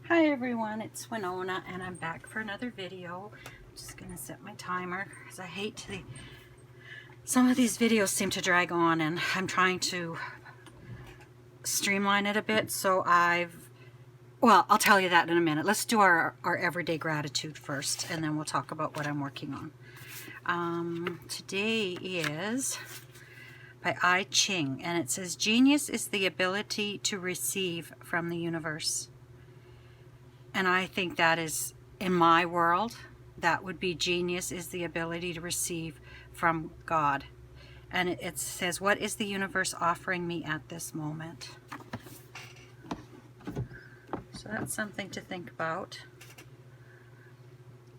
Hi everyone, it's Winona and I'm back for another video. I'm just going to set my timer because I hate to... Some of these videos seem to drag on and I'm trying to streamline it a bit, so well, I'll tell you that in a minute. Let's do our everyday gratitude first and then we'll talk about what I'm working on. Today is by I Ching and it says, "Genius is the ability to receive from the universe." And I think that is, in my world, that would be genius, is the ability to receive from God. And it says, what is the universe offering me at this moment? So that's something to think about.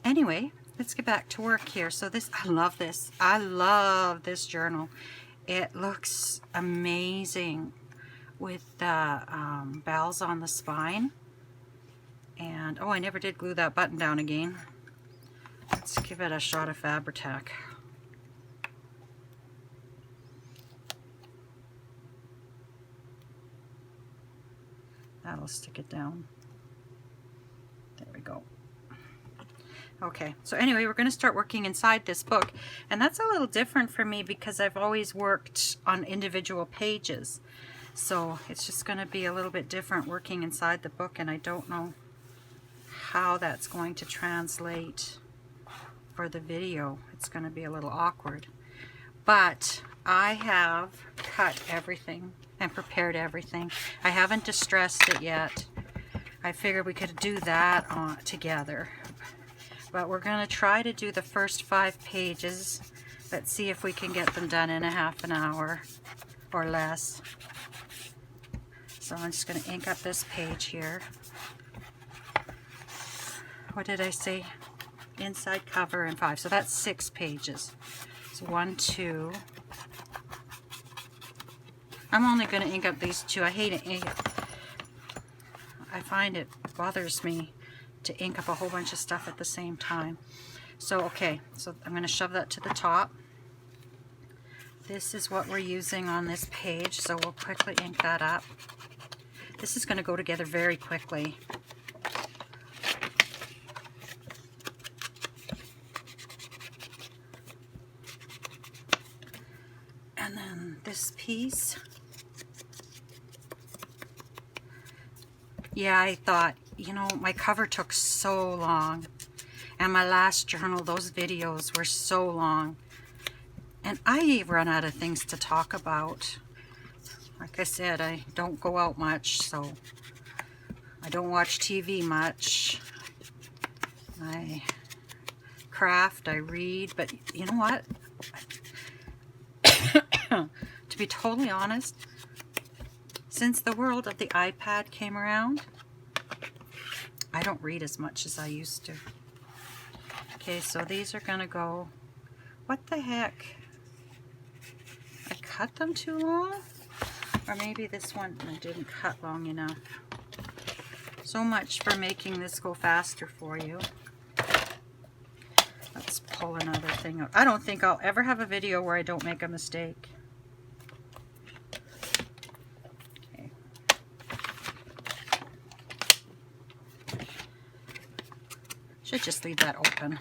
Anyway, let's get back to work here. So this, I love this. I love this journal. It looks amazing with the bells on the spine. And, oh, I never did glue that button down again. Let's give it a shot of Fabri-Tac. That'll stick it down. There we go. Okay, so anyway, we're going to start working inside this book. And that's a little different for me because I've always worked on individual pages. So it's just going to be a little bit different working inside the book, and I don't know how that's going to translate for the video. It's going to be a little awkward, but I have cut everything and prepared everything. I haven't distressed it yet. I figured we could do that together, but we're going to try to do the first 5 pages. Let's see if we can get them done in a half an hour or less. So I'm just going to ink up this page here. What did I say? Inside cover and 5. So that's 6 pages. So 1, 2. I'm only going to ink up these 2. I hate it. I find it bothers me to ink up a whole bunch of stuff at the same time. So, okay. So I'm going to shove that to the top. This is what we're using on this page. So we'll quickly ink that up. This is going to go together very quickly. And then this piece. Yeah, I thought, you know, my cover took so long. And my last journal, those videos were so long. And I run out of things to talk about. Like I said, I don't go out much, so I don't watch TV much. I craft, I read, but you know what? To be totally honest, since the world of the iPad came around, I don't read as much as I used to. Okay, so these are going to go... What the heck? I cut them too long? Or maybe this one I didn't cut long enough. So much for making this go faster for you. Let's pull another thing out. I don't think I'll ever have a video where I don't make a mistake. Okay. Should just leave that open.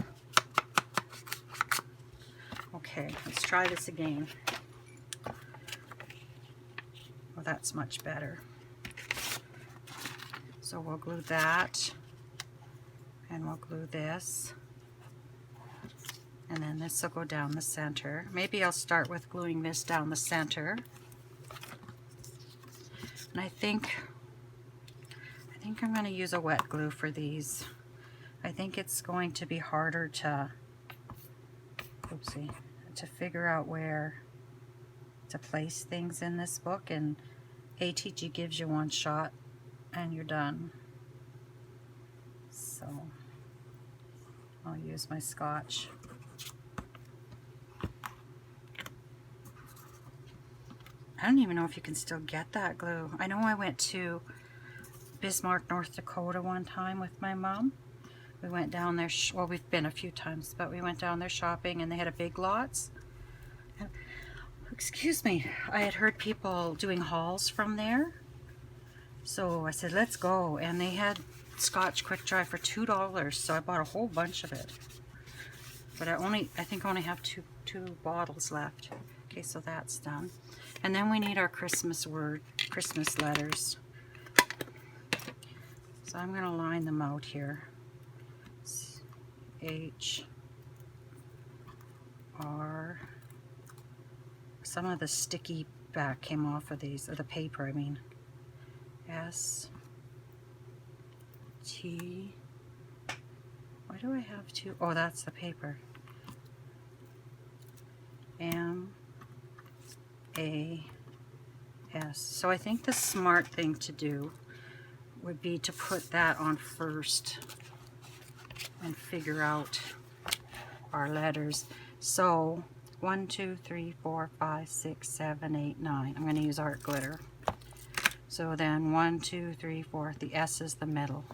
Okay, let's try this again. Well, that's much better. So we'll glue that, and we'll glue this, and then this will go down the center. Maybe I'll start with gluing this down the center. And I think I'm going to use a wet glue for these. I think it's going to be harder to, to figure out where to place things in this book, and ATG gives you one shot and you're done. So I'll use my Scotch. I don't even know if you can still get that glue. I know I went to Bismarck, North Dakota one time with my mom. We went down there, well, we've been a few times, but we went down there shopping and they had a Big Lots. And, excuse me, I had heard people doing hauls from there. So I said, let's go. And they had Scotch Quick Dry for $2, so I bought a whole bunch of it. But I think I only have two bottles left. Okay, so that's done. And then we need our Christmas letters. So I'm going to line them out here. H, R. Some of the sticky back came off of these, or the paper, I mean. S, T. Why do I have two? Oh, that's the paper. M, A, S. So I think the smart thing to do would be to put that on first and figure out our letters. So 1, 2, 3, 4, 5, 6, 7, 8, 9. I'm going to use art glitter. So then 1, 2, 3, 4. The S is the middle.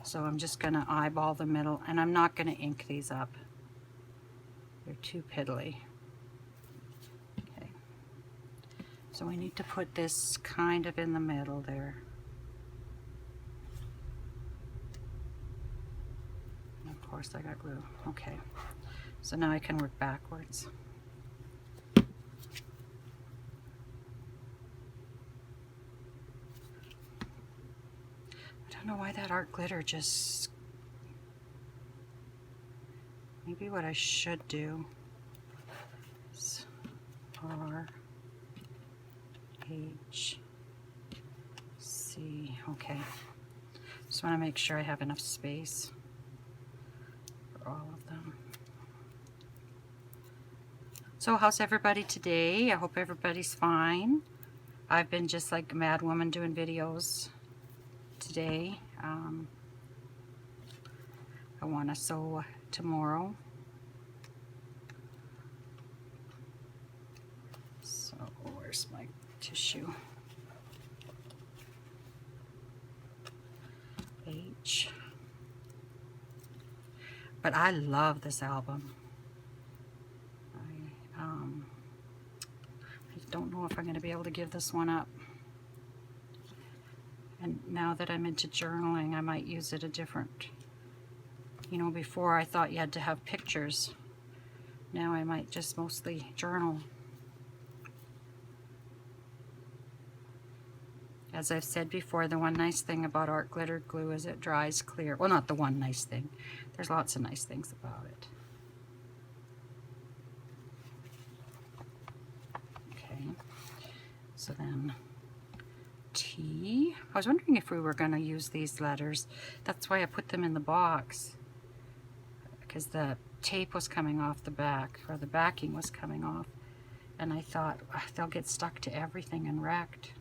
So I'm just going to eyeball the middle, and I'm not going to ink these up. They're too piddly. Okay. So we need to put this kind of in the middle there. And of course I got glue. Okay. So now I can work backwards. I don't know why that art glitter just... Maybe what I should do is R, H, C. Okay. Just want to make sure I have enough space for all of them. So how's everybody today? I hope everybody's fine. I've been just like a mad woman doing videos today. I want to sew tomorrow. So where's my tissue? H. But I love this album. I don't know if I'm going to be able to give this one up. And now that I'm into journaling, I might use it a different... You know, before I thought you had to have pictures. Now I might just mostly journal. As I've said before, the one nice thing about art glitter glue is it dries clear. Well, not the one nice thing. There's lots of nice things about it. Okay. So then T. I was wondering if we were going to use these letters. That's why I put them in the box. Because the tape was coming off the back, or the backing was coming off, and I thought they'll get stuck to everything and wrecked.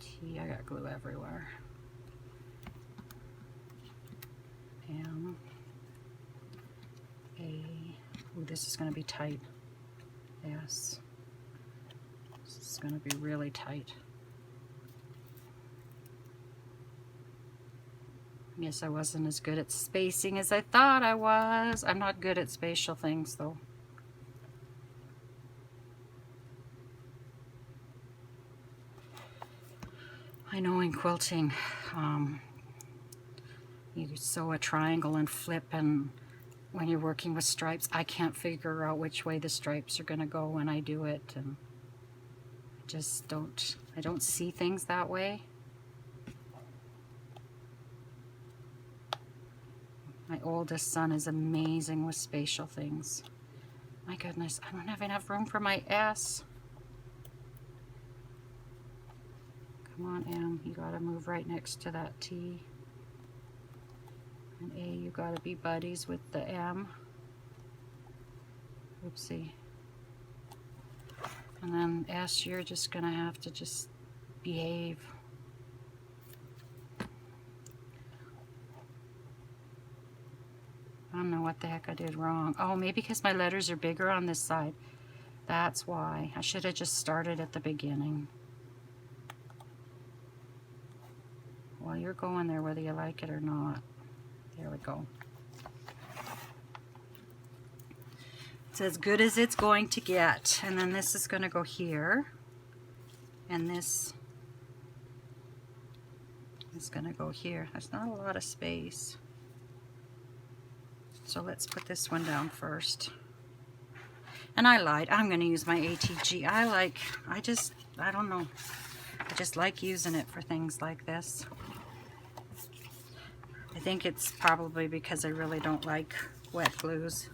T, I got glue everywhere. M, A, ooh, this is going to be tight. S, this is going to be really tight. Yes, I wasn't as good at spacing as I thought I was. I'm not good at spatial things, though. I know in quilting, you sew a triangle and flip, and when you're working with stripes, I can't figure out which way the stripes are going to go when I do it, and I don't see things that way. My oldest son is amazing with spatial things. My goodness, I don't have enough room for my S. Come on, M, you gotta move right next to that T. And A, you gotta be buddies with the M. Oopsie. And then S, you're just gonna have to just behave. I don't know what the heck I did wrong. Oh, maybe because my letters are bigger on this side. That's why. I should have just started at the beginning. Well, you're going there whether you like it or not. There we go. It's as good as it's going to get. And then this is going to go here. And this is going to go here. There's not a lot of space. So let's put this one down first. And I lied. I'm going to use my ATG. I don't know. I just like using it for things like this. I think it's probably because I really don't like wet glues.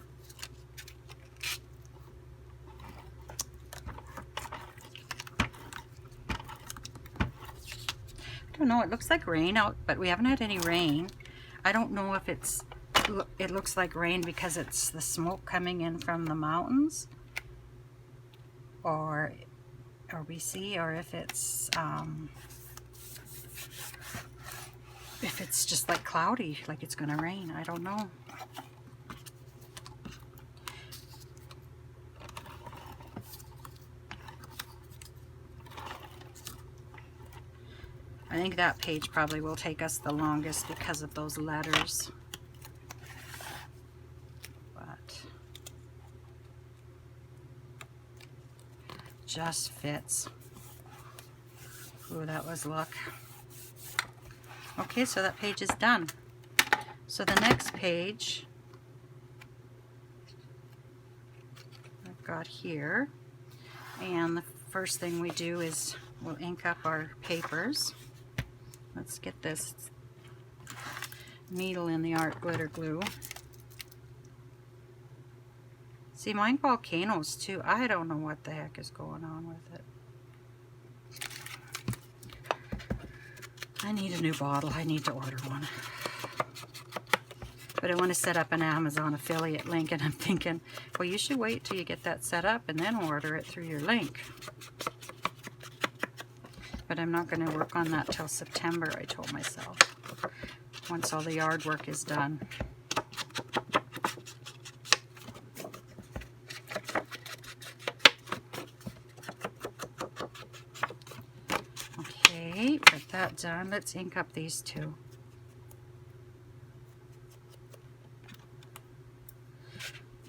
I don't know. It looks like rain out, but we haven't had any rain. I don't know if it looks like rain because it's the smoke coming in from the mountains, or BC, or if it's just like cloudy, like it's gonna rain. I don't know. I think that page probably will take us the longest because of those letters. But just fits. Ooh, that was luck. Okay, so that page is done. So the next page I've got here, and the first thing we do is we'll ink up our papers. Let's get this needle in the art glitter glue. See, mine volcanoes too. I don't know what the heck is going on with it. I need a new bottle. I need to order one. But I want to set up an Amazon affiliate link, and I'm thinking, well, you should wait till you get that set up and then order it through your link. But I'm not going to work on that till September, I told myself, once all the yard work is done. Okay, got that done. Let's ink up these two.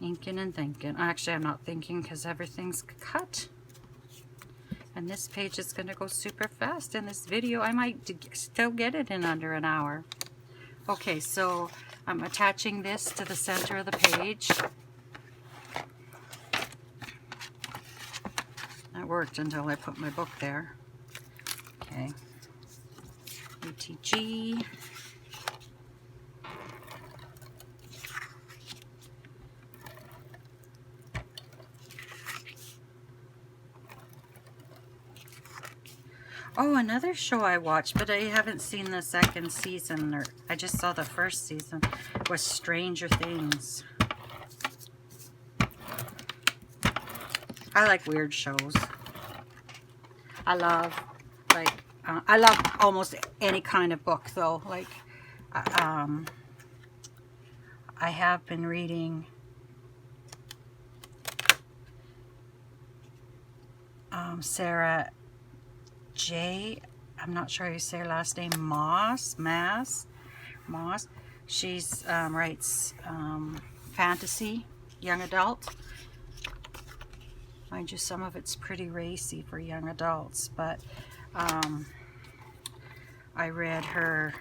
Inking and thinking. Actually, I'm not thinking because everything's cut. And this page is going to go super fast in this video. I might still get it in under an hour. Okay, so I'm attaching this to the center of the page. That worked until I put my book there. Okay. ATG. Oh, another show I watched, but I haven't seen the second season, or I just saw the first season, was Stranger Things. I like weird shows. I love almost any kind of book, though. Like, I have been reading Sarah J. I'm not sure how you say her last name. Moss. She's writes fantasy, young adult. Mind you, some of it's pretty racy for young adults, but I read her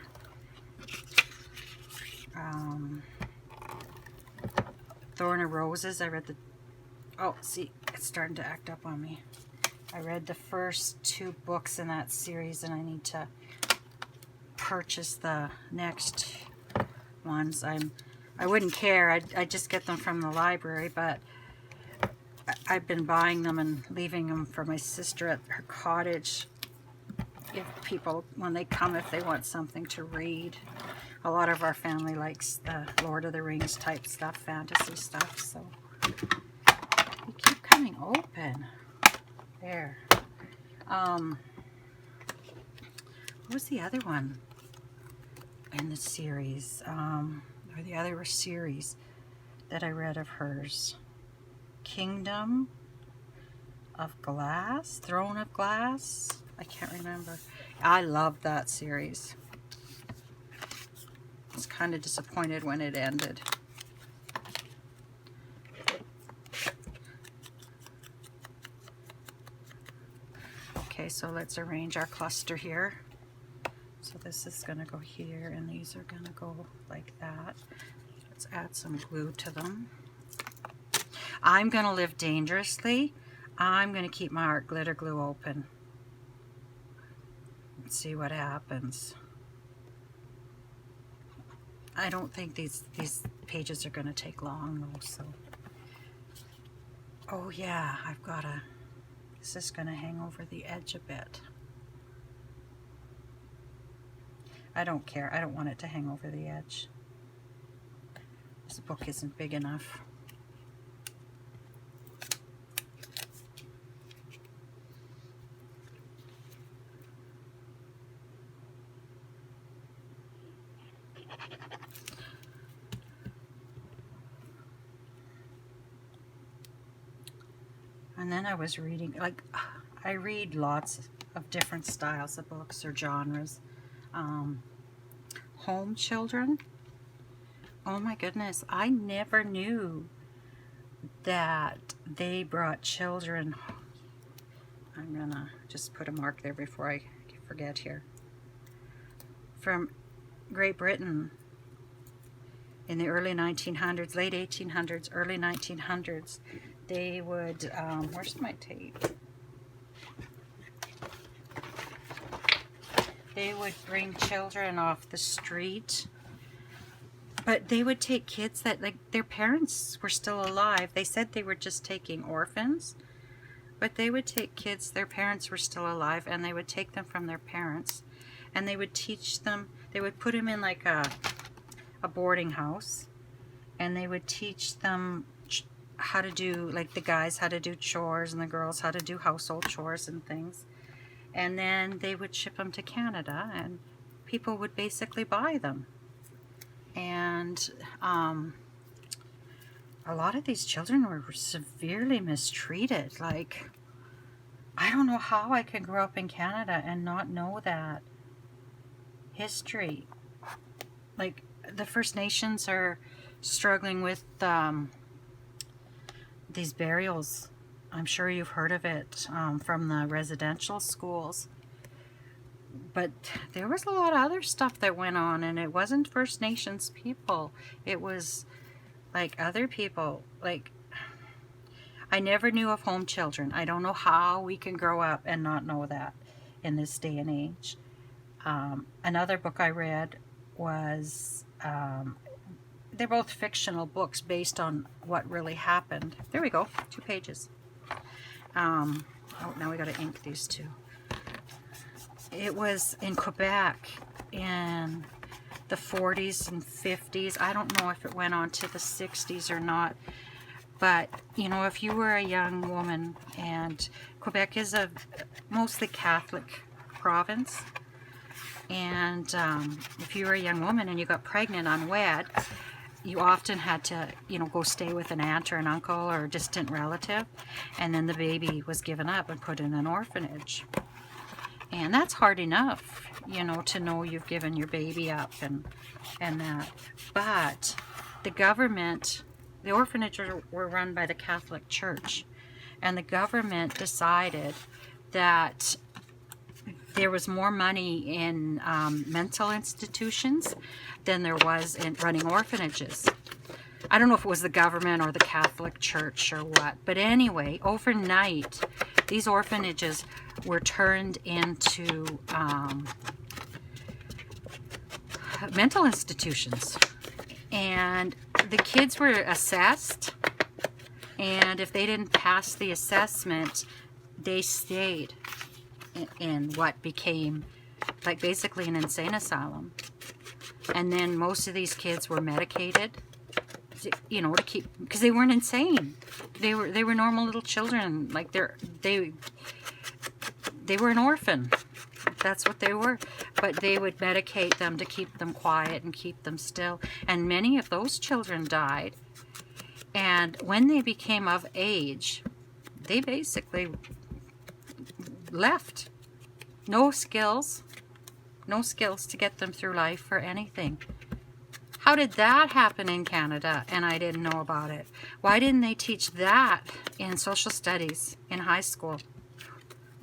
Thorn of Roses. I read the... Oh, see, it's starting to act up on me. I read the first 2 books in that series, and I need to purchase the next ones. I wouldn't care. I'd just get them from the library, but I've been buying them and leaving them for my sister at her cottage. If people, when they come, if they want something to read. A lot of our family likes the Lord of the Rings type stuff, fantasy stuff, so you keep coming open. There. What was the other one in the series? Or the other series that I read of hers? Kingdom of Glass? Throne of Glass? I can't remember. I loved that series. I was kind of disappointed when it ended. Okay, so let's arrange our cluster here. So this is going to go here, and these are going to go like that. Let's add some glue to them. I'm going to live dangerously. I'm going to keep my art glitter glue open. Let's see what happens. I don't think these pages are going to take long though, so. Oh yeah, I've got to, this is going to hang over the edge a bit. I don't care. I don't want it to hang over the edge. This book isn't big enough. And then I was reading, like, I read lots of different styles of books or genres. Home children. Oh my goodness, I never knew that they brought children. I'm gonna just put a mark there before I forget here. From Great Britain in the early 1900s, late 1800s, early 1900s. They would, where's my tape? They would bring children off the street, but they would take kids that, like, their parents were still alive. They said they were just taking orphans, but they would take kids, their parents were still alive, and they would take them from their parents, and they would teach them, they would put them in like a boarding house, and they would teach them how to do, like the guys how to do chores and the girls how to do household chores and things. And then they would ship them to Canada, and people would basically buy them. And a lot of these children were severely mistreated. Like, I don't know how I can grow up in Canada and not know that history. Like, the First Nations are struggling with these burials. I'm sure you've heard of it from the residential schools. But there was a lot of other stuff that went on, and it wasn't First Nations people. It was like other people. Like, I never knew of home children. I don't know how we can grow up and not know that in this day and age. Another book I read was, they're both fictional books based on what really happened. There we go, 2 pages. Oh, now we got to ink these two. It was in Quebec in the 40s and 50s. I don't know if it went on to the 60s or not. But, you know, if you were a young woman, and Quebec is a mostly Catholic province, and if you were a young woman and you got pregnant unwed, you often had to, you know, go stay with an aunt or an uncle or a distant relative, and then the baby was given up and put in an orphanage. And that's hard enough, you know, to know you've given your baby up and that. But the government, the orphanages were run by the Catholic Church, and the government decided that there was more money in mental institutions than there was in running orphanages. I don't know if it was the government or the Catholic Church or what, but anyway, overnight, these orphanages were turned into mental institutions. And the kids were assessed, and if they didn't pass the assessment, they stayed in what became like basically an insane asylum. And then most of these kids were medicated, you know, to keep, because they weren't insane. They were normal little children. Like they were an orphan. That's what they were. But they would medicate them to keep them quiet and keep them still. And many of those children died. And when they became of age, they basically left. No skills to get them through life or anything. How did that happen in Canada and I didn't know about it? Why didn't they teach that in social studies in high school?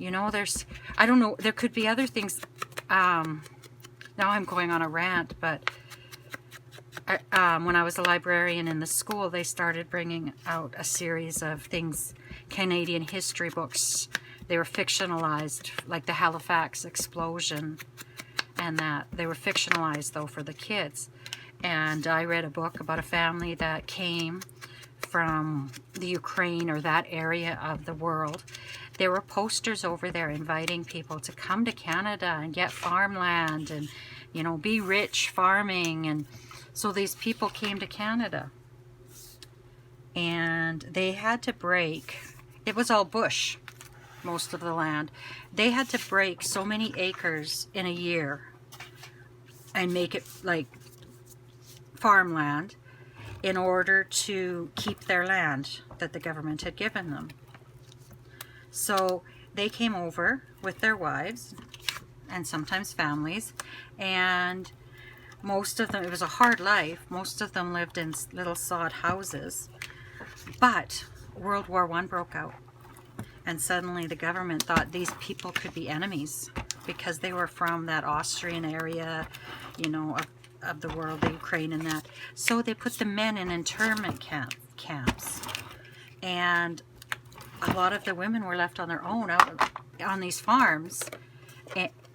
You know, I don't know, there could be other things. Now I'm going on a rant, but when I was a librarian in the school, they started bringing out a series of things, Canadian history books. They were fictionalized, like the Halifax explosion, and that. They were fictionalized, though, for the kids. And I read a book about a family that came from the Ukraine, or that area of the world. There were posters over there inviting people to come to Canada and get farmland and, you know, be rich farming. And so these people came to Canada, and they had to break, it was all bush, most of the land. They had to break so many acres in a year and make it like farmland in order to keep their land that the government had given them. So they came over with their wives and sometimes families, and most of them, it was a hard life. Most of them lived in little sod houses. But World War I broke out, and suddenly the government thought these people could be enemies because they were from that Austrian area, you know, of the world, the Ukraine and that. So they put the men in internment camps. And a lot of the women were left on their own out on these farms.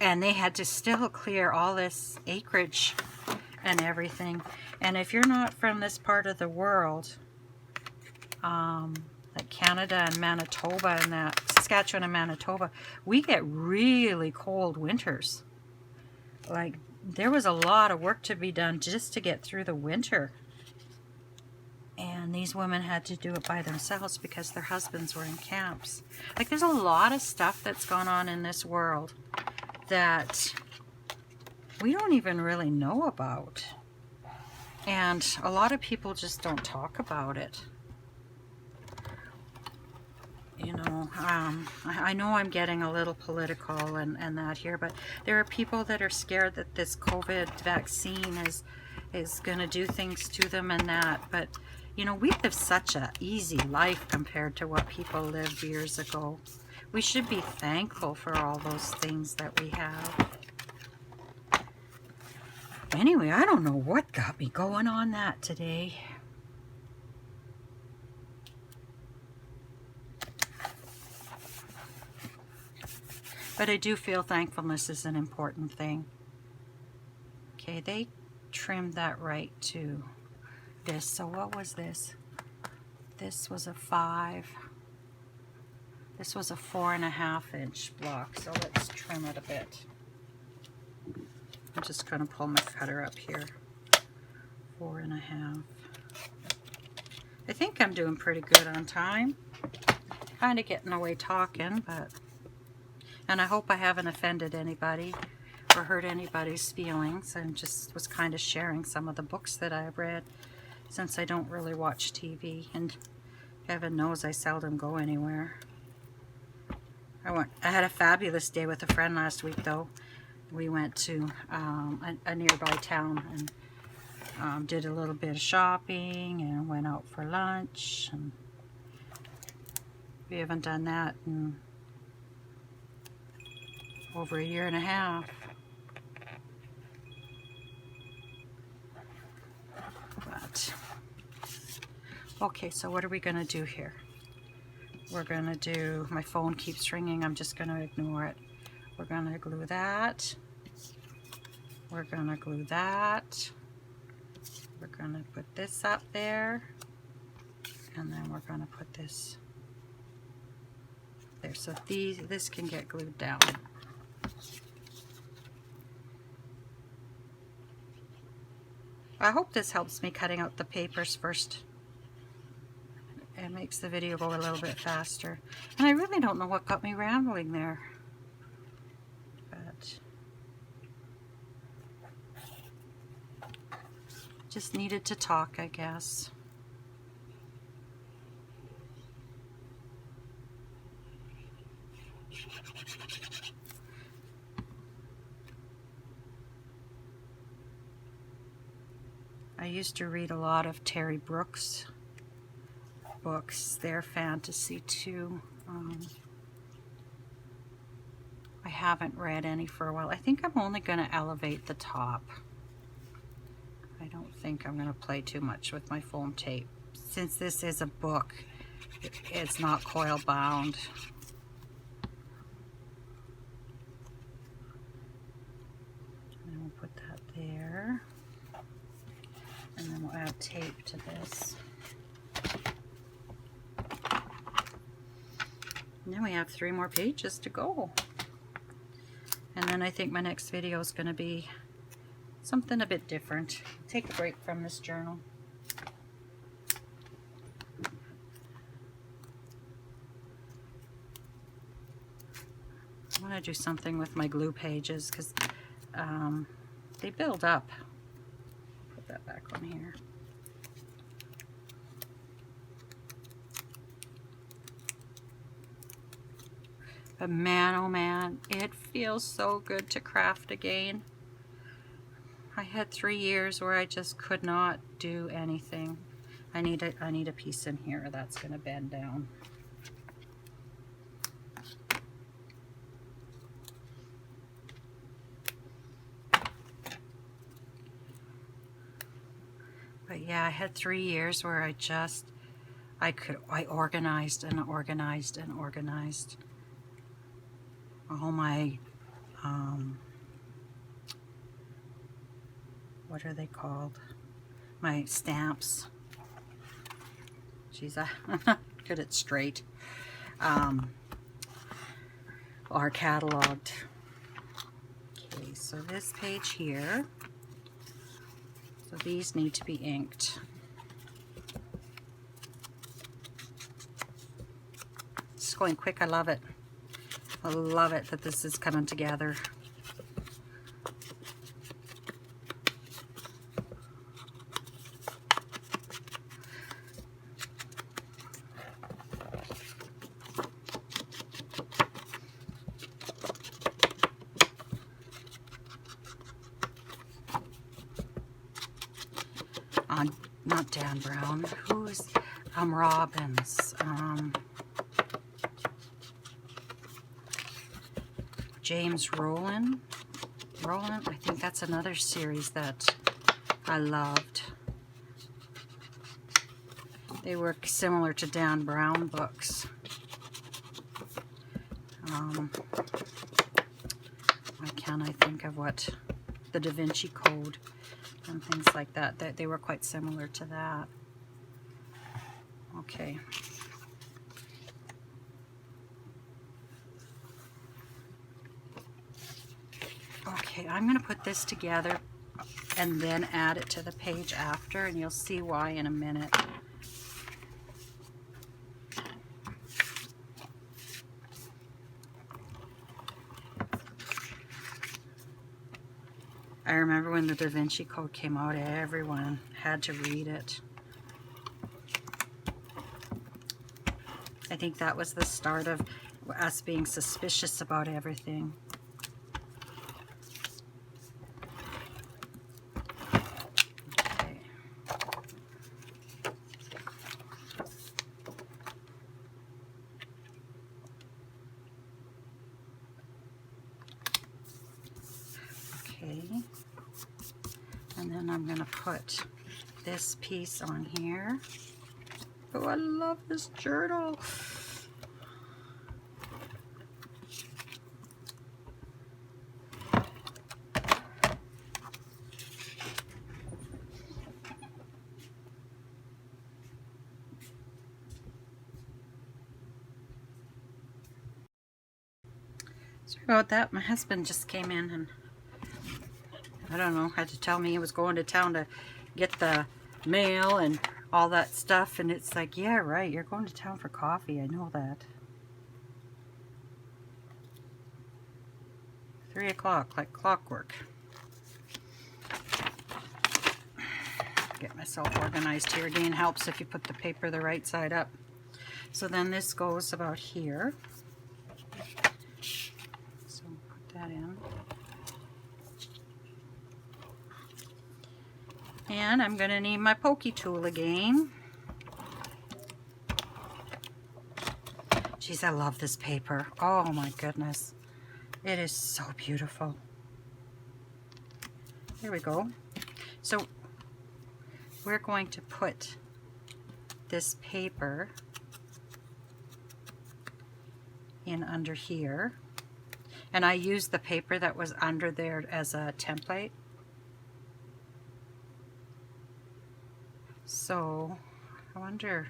And they had to still clear all this acreage and everything. And if you're not from this part of the world, like Canada and Manitoba and that, Saskatchewan and Manitoba, we get really cold winters. Like, there was a lot of work to be done just to get through the winter. And these women had to do it by themselves because their husbands were in camps. Like, there's a lot of stuff that's gone on in this world that we don't even really know about. And a lot of people just don't talk about it. You know, I know I'm getting a little political and that here, but there are people that are scared that this COVID vaccine is going to do things to them and that. But, you know, we live such an easy life compared to what people lived years ago. We should be thankful for all those things that we have. Anyway, I don't know what got me going on that today. But I do feel thankfulness is an important thing. Okay, they trimmed that right to this. So what was this? This was a 5. This was a 4.5 inch block. So let's trim it a bit. I'm just going to pull my cutter up here. 4.5. I think I'm doing pretty good on time. Kind of getting away talking, but... And I hope I haven't offended anybody or hurt anybody's feelings. I just was kind of sharing some of the books that I've read, since I don't really watch TV. And heaven knows I seldom go anywhere. I had a fabulous day with a friend last week, though. We went to a nearby town and did a little bit of shopping and went out for lunch. And we haven't done that in over 1.5 years. But okay, so what are we going to do here? We're going to do, my phone keeps ringing, I'm just going to ignore it. We're going to glue that. We're going to glue that. We're going to put this up there. And then we're going to put this there. So this can get glued down. I hope this helps me cutting out the papers first. It makes the video go a little bit faster. And I really don't know what got me rambling there. But just needed to talk, I guess. I used to read a lot of Terry Brooks books. They're fantasy too. I haven't read any for a while. I think I'm only going to elevate the top. I don't think I'm going to play too much with my foam tape. Since this is a book, it's not coil bound. And we'll put that there. And then we'll add tape to this. And then we have 3 more pages to go. And then I think my next video is going to be something a bit different. Take a break from this journal. I want to do something with my glue pages because they build up. Put that back on here. But man, oh man, it feels so good to craft again. I had 3 years where I just could not do anything. I need a piece in here that's going to bend down. But yeah, I had 3 years where I organized and organized and organized all my, what are they called? My stamps. Geez, I'm not good at straight. Are cataloged. Okay, so this page here. So these need to be inked. It's going quick. I love it. I love it that this is coming together. Not Dan Brown. Who's Robbins? James Rowland. I think that's another series that I loved. They were similar to Dan Brown books. Why can't I think of what? The Da Vinci Code and things like that. They were quite similar to that. Okay. Okay, I'm going to put this together and then add it to the page after, and you'll see why in a minute. I remember when the Da Vinci Code came out, everyone had to read it. I think that was the start of us being suspicious about everything. Okay. Okay. And then I'm going to put this piece on here. Oh, I love this journal. Sorry about that. My husband just came in and I don't know, had to tell me he was going to town to get the mail and all that stuff, and it's like, yeah, right, you're going to town for coffee, I know that. 3 o'clock, like clockwork. Get myself organized here. Again, helps if you put the paper the right side up. So then this goes about here. So put that in. And I'm going to need my pokey tool again. Geez, I love this paper. Oh my goodness. It is so beautiful. There we go. So we're going to put this paper in under here. And I used the paper that was under there as a template. So I wonder,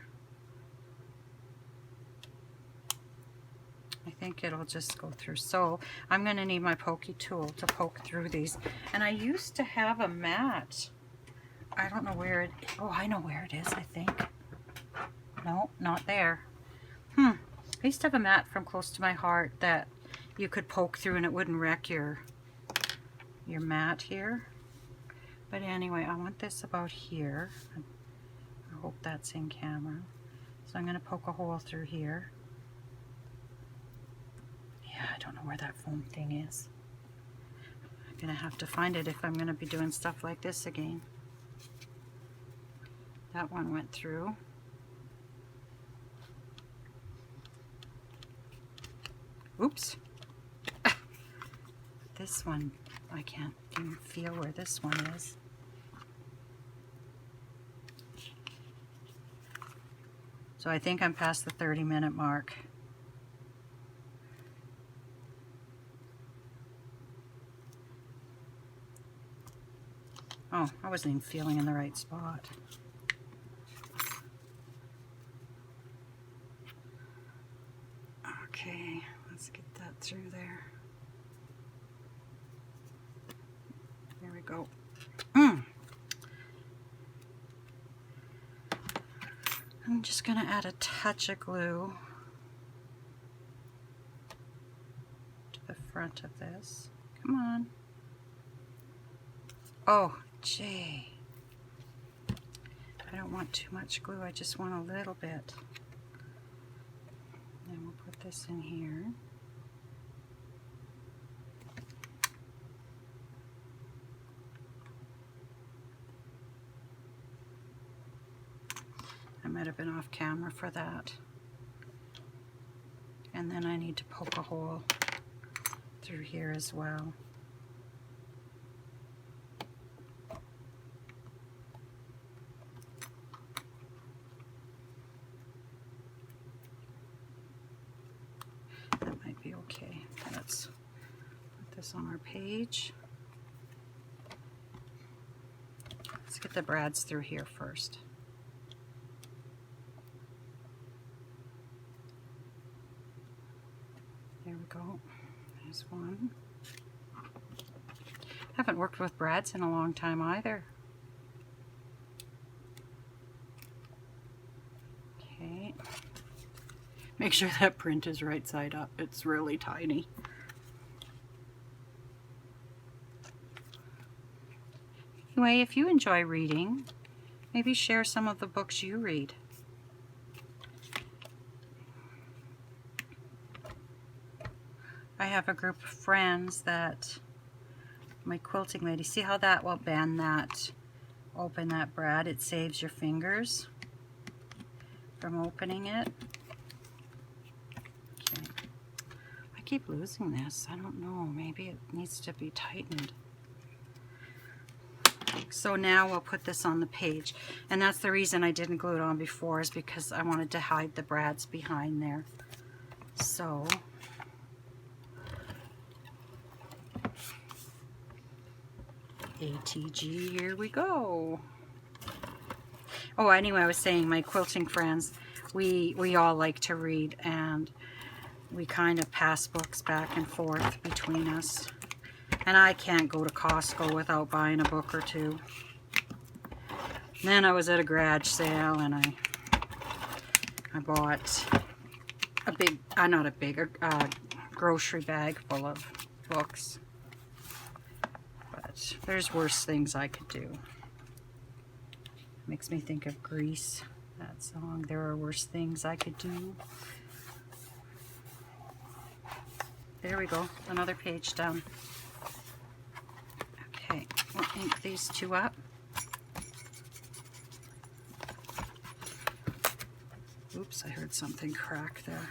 I think it'll just go through. So I'm going to need my pokey tool to poke through these. And I used to have a mat. I don't know where it, oh, I know where it is, I think. No, not there. I used to have a mat from close to my heart that you could poke through and it wouldn't wreck your mat here. But anyway, I want this about here. I hope that's in camera. So I'm going to poke a hole through here. Yeah, I don't know where that foam thing is. I'm going to have to find it if I'm going to be doing stuff like this again. That one went through. Oops. This one, I can't even feel where this one is. So I think I'm past the 30-minute mark. Oh, I wasn't even feeling in the right spot. Okay, let's get that through there. There we go. I'm just going to add a touch of glue to the front of this. Come on. Oh, gee. I don't want too much glue. I just want a little bit. Then we'll put this in here. I might have been off camera for that. And then I need to poke a hole through here as well. That might be okay. Let's put this on our page. Let's get the brads through here first. There we go. There's one. Haven't worked with brads in a long time either. Okay. Make sure that print is right side up. It's really tiny. Anyway, if you enjoy reading, maybe share some of the books you read. I have a group of friends that, my quilting lady, see how that will bend that, open that brad, it saves your fingers from opening it. Okay. I keep losing this, I don't know, maybe it needs to be tightened. So now we'll put this on the page, and that's the reason I didn't glue it on before, is because I wanted to hide the brads behind there. So ATG, here we go. Oh, anyway, I was saying my quilting friends, we all like to read, and we kind of pass books back and forth between us. And I can't go to Costco without buying a book or two. And then I was at a garage sale and I bought a big, not a big, a grocery bag full of books. But there's worse things I could do. Makes me think of Grease, that song. There are worse things I could do. There we go, another page done. Okay, we'll ink these two up. Oops, I heard something crack there.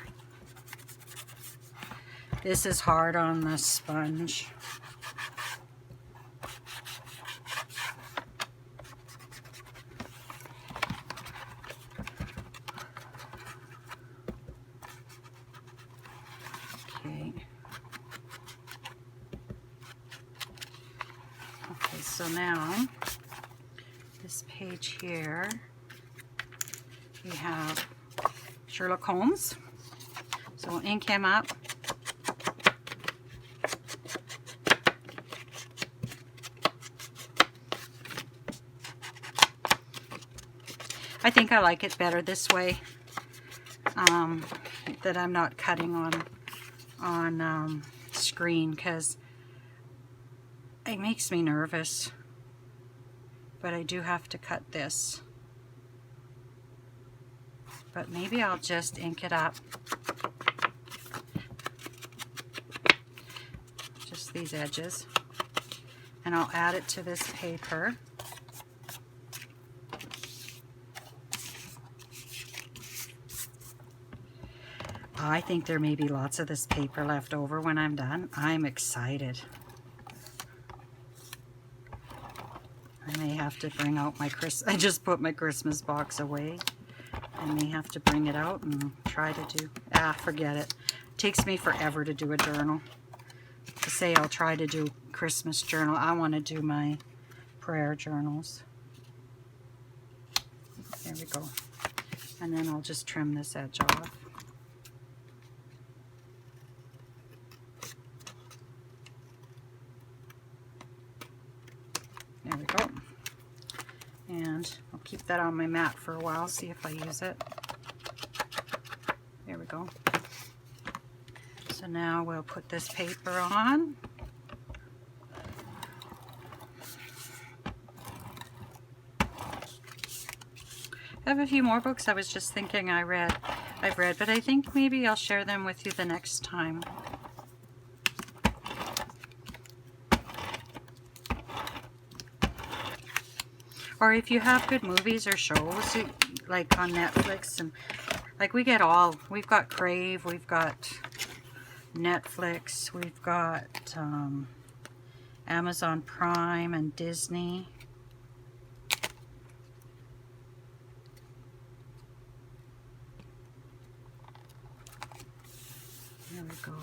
This is hard on the sponge. Okay. Okay, so now this page here, we have Sherlock Holmes. So we'll ink him up. I think I like it better this way, that I'm not cutting on screen, because it makes me nervous. But I do have to cut this. But maybe I'll just ink it up. Just these edges. And I'll add it to this paper. I think there may be lots of this paper left over when I'm done. I'm excited. I may have to bring out my I just put my Christmas box away. I may have to bring it out and try to do... forget it. It takes me forever to do a journal. To say I'll try to do Christmas journal. I want to do my prayer journals. There we go. And then I'll just trim this edge off. There we go. And I'll keep that on my mat for a while, see if I use it. There we go. So now we'll put this paper on. I have a few more books I was just thinking I've read, but I think maybe I'll share them with you the next time. Or if you have good movies or shows, like on Netflix, and like we've got Crave, we've got Netflix, we've got Amazon Prime and Disney. There we go.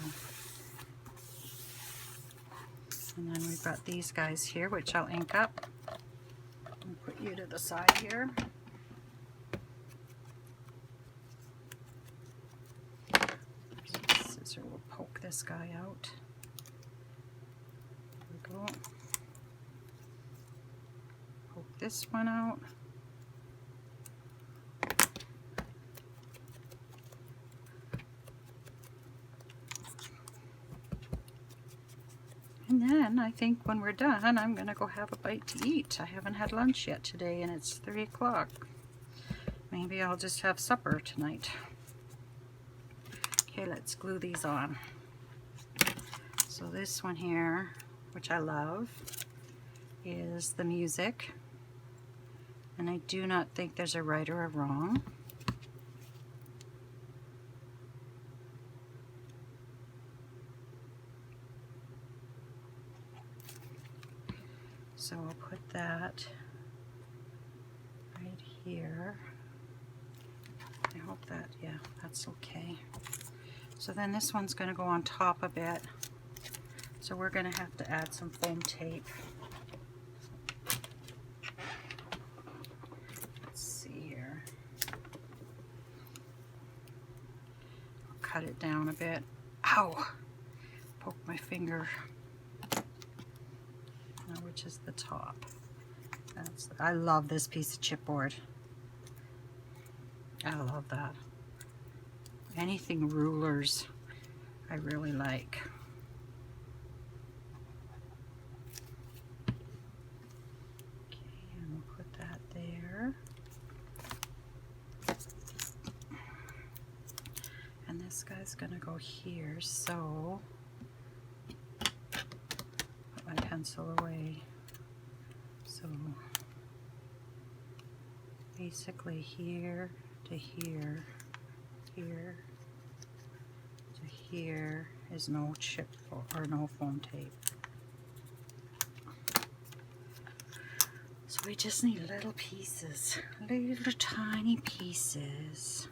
And then we've got these guys here, which I'll ink up. I'll put you to the side here. Scissor will poke this guy out. There we go. Poke this one out. And then I think when we're done, I'm going to go have a bite to eat. I haven't had lunch yet today, and it's 3 o'clock. Maybe I'll just have supper tonight. Okay, let's glue these on. So this one here, which I love, is the music. And I do not think there's a right or a wrong. So I'll put that right here. I hope that, yeah, that's okay. So then this one's going to go on top a bit. So we're going to have to add some foam tape. Let's see here. I'll cut it down a bit. Ow! Poke my finger. Which is the top. I love this piece of chipboard. I love that. Anything rulers, I really like. Okay, and we'll put that there. And this guy's gonna go here, so put my pencil away. So basically here to here, here to here, is no chip or no foam tape. So we just need little pieces, little tiny pieces.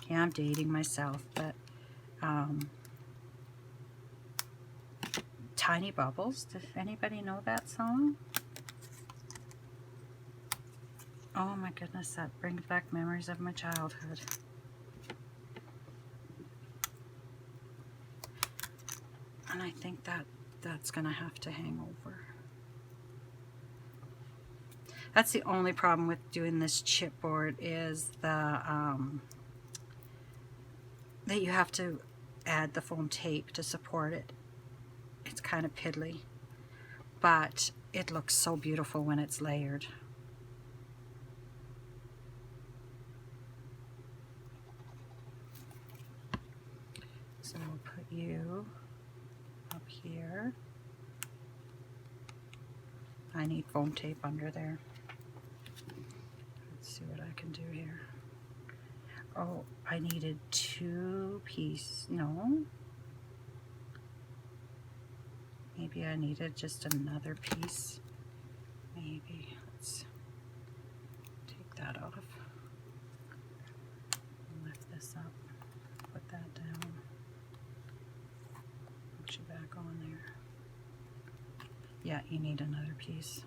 Yeah, I'm dating myself, but Tiny Bubbles, does anybody know that song? Oh my goodness, that brings back memories of my childhood. And I think that's gonna have to hang over. That's the only problem with doing this chipboard, is the that you have to add the foam tape to support it. It's kind of piddly, but it looks so beautiful when it's layered. So we'll put you up here. I need foam tape under there. Let's see what I can do here. Oh, I needed 2 pieces. No. Maybe I needed just another piece. Maybe. Let's take that off. Lift this up. Put that down. Put you back on there. Yeah, you need another piece.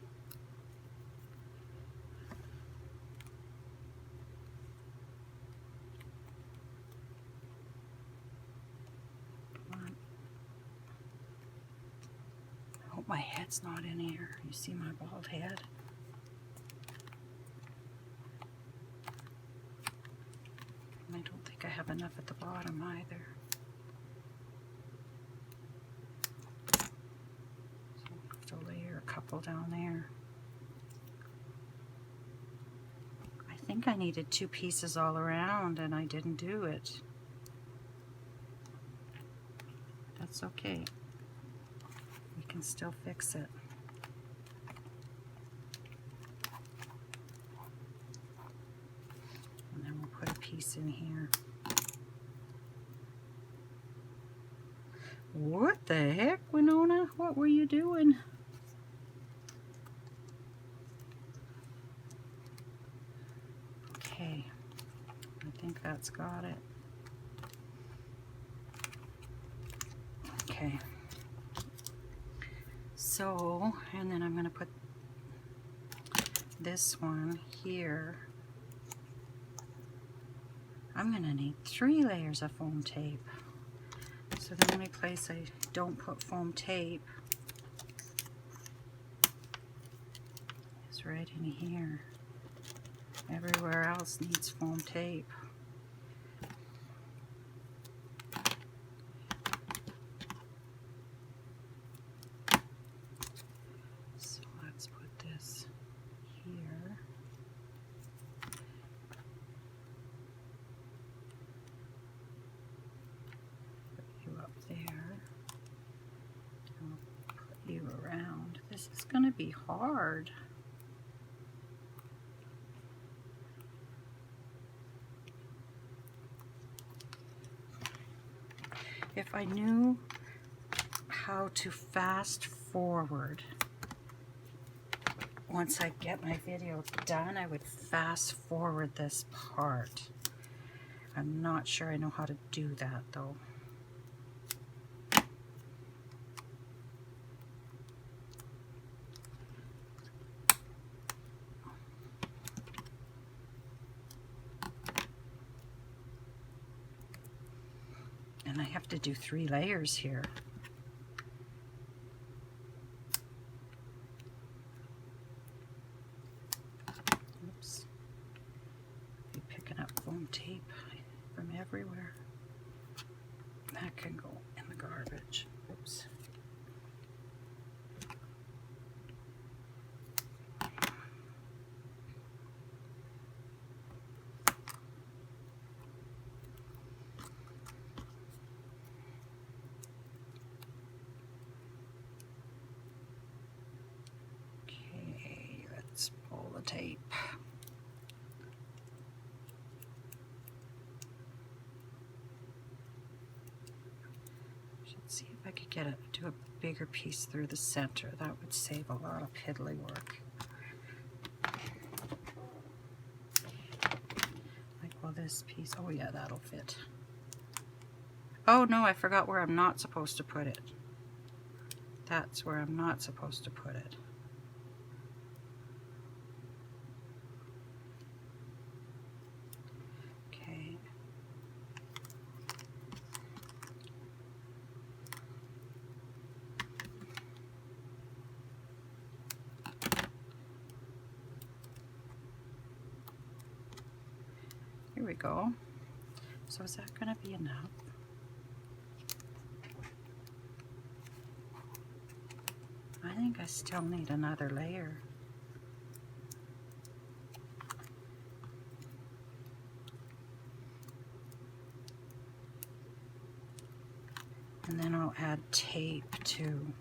My head's not in here. You see my bald head? I don't think I have enough at the bottom either. So I'll have to layer a couple down there. I think I needed 2 pieces all around and I didn't do it. That's okay. We can still fix it. And then we'll put a piece in here. What the heck, Winona? What were you doing? Okay, I think that's got it. Okay. So, and then I'm going to put this one here. I'm going to need 3 layers of foam tape. So the only place I don't put foam tape is right in here. Everywhere else needs foam tape. So let's put this here. Put you up there. I'll put you around. This is going to be hard. If I knew how to fast forward, once I get my video done, I would fast forward this part. I'm not sure I know how to do that though. And I have to do 3 layers here. Oops. Be picking up foam tape from everywhere. That can go in the garbage. Oops. Let's pull the tape. See if I could do a bigger piece through the center. That would save a lot of piddly work. Like, well, this piece, oh yeah, that'll fit. Oh no, I forgot where I'm not supposed to put it. That's where I'm not supposed to put it. Okay. Here we go. So is that going to be enough? I think I still need another layer. And then I'll add tape too.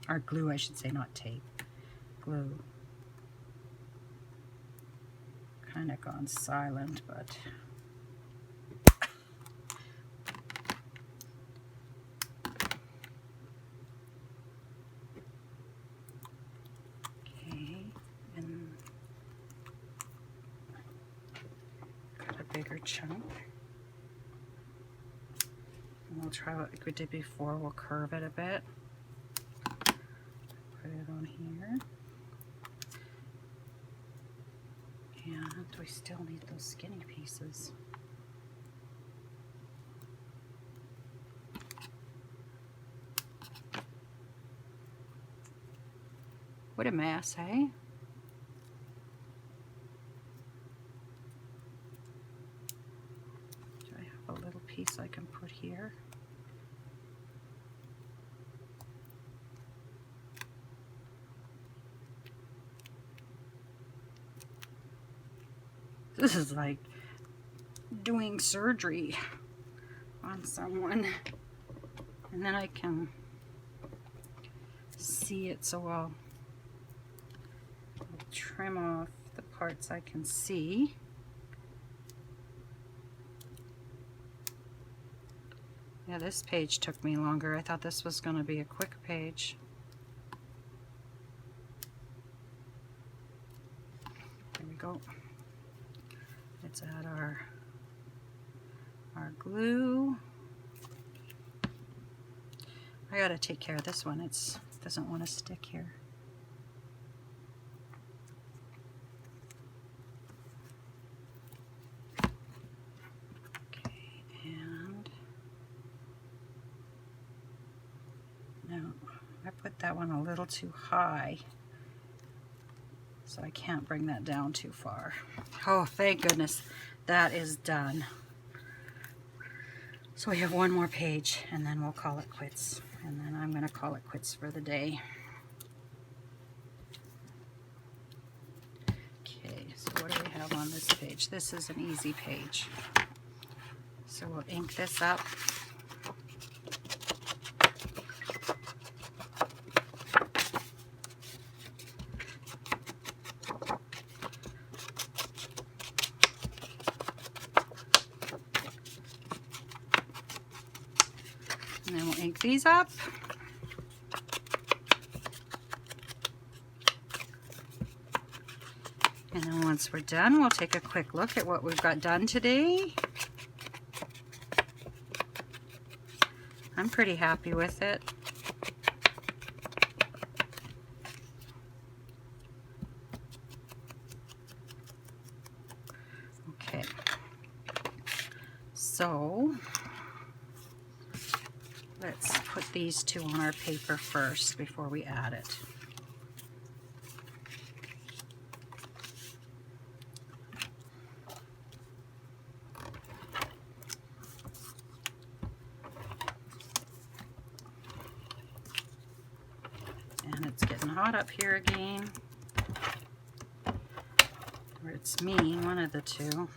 Or glue, I should say, not tape. Glue. Kind of gone silent, but okay. And got a bigger chunk. And we'll try what we did before. We'll curve it a bit. Put it on here. And we still need those skinny pieces. What a mess, eh? Do I have a little piece I can put here? This is like doing surgery on someone. And then I can see it, so I'll trim off the parts I can see. Yeah, this page took me longer. I thought this was going to be a quick page. There we go. Let's add our glue. I gotta take care of this one. It doesn't want to stick here. Okay, and no, I put that one a little too high, so I can't bring that down too far. Oh, thank goodness, that is done. So we have one more page, and then we'll call it quits. And then I'm going to call it quits for the day. Okay, so what do we have on this page? This is an easy page. So we'll ink this up. And then we'll ink these up. And then once we're done, we'll take a quick look at what we've got done today. I'm pretty happy with it. Okay. So let's put these two on our paper first before we add it. And it's getting hot up here again. Or it's me, one of the two.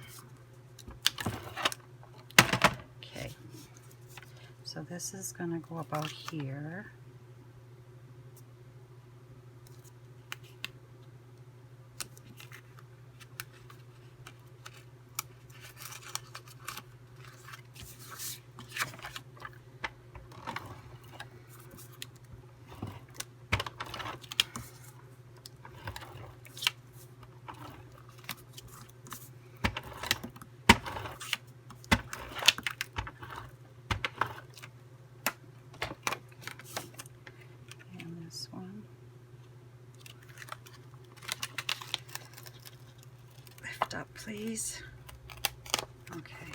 Okay. So this is going to go about here. please. Okay.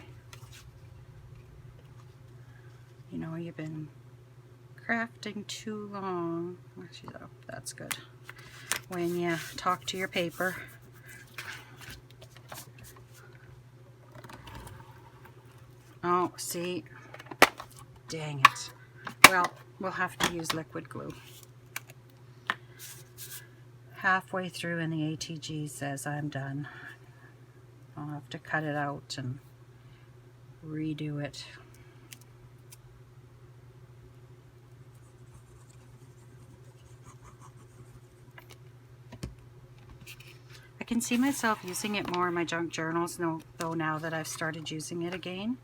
You know, you've been crafting too long. Actually, oh, that's good. When you talk to your paper. Oh, see? Dang it. Well, we'll have to use liquid glue. Halfway through and the ATG says I'm done. I'll have to cut it out and redo it. I can see myself using it more in my junk journals, though now that I've started using it again.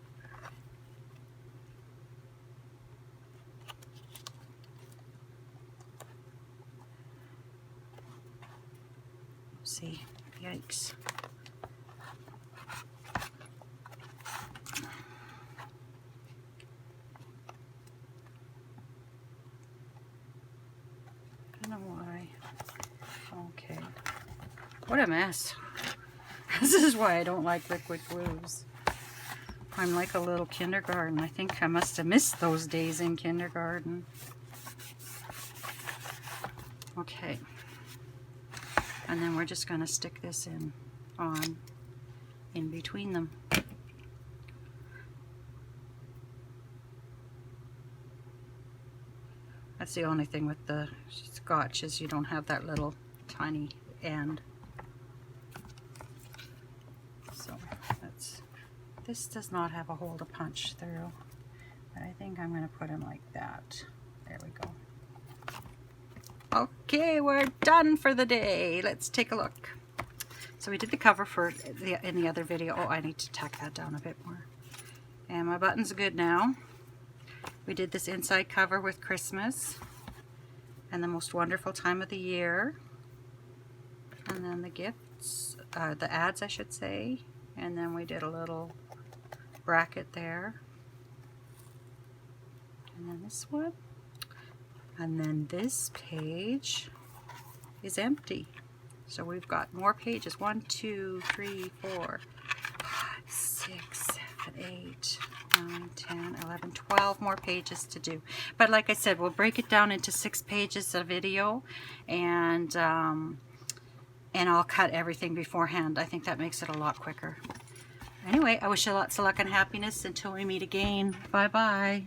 See, yikes. I don't know why. Okay. What a mess. This is why I don't like liquid glues. I'm like a little kindergarten. I think I must have missed those days in kindergarten. Okay. And then we're just going to stick this in between them. That's the only thing with the Scotch is you don't have that little tiny end. So this does not have a hole to punch through, but I think I'm going to put him like that. There we go. Okay, we're done for the day. Let's take a look. So we did the cover in the other video. Oh, I need to tack that down a bit more. And my button's good now. We did this inside cover with Christmas and the most wonderful time of the year. And then the gifts, the ads I should say. And then we did a little bracket there. And then this one. And then this page is empty. So we've got more pages. 1, 2, 3, 4, 5, 6, 7, 8, 9, 10, 11, 12 more pages to do. But like I said, we'll break it down into 6 pages of video, and I'll cut everything beforehand. I think that makes it a lot quicker. Anyway, I wish you lots of luck and happiness until we meet again. Bye-bye.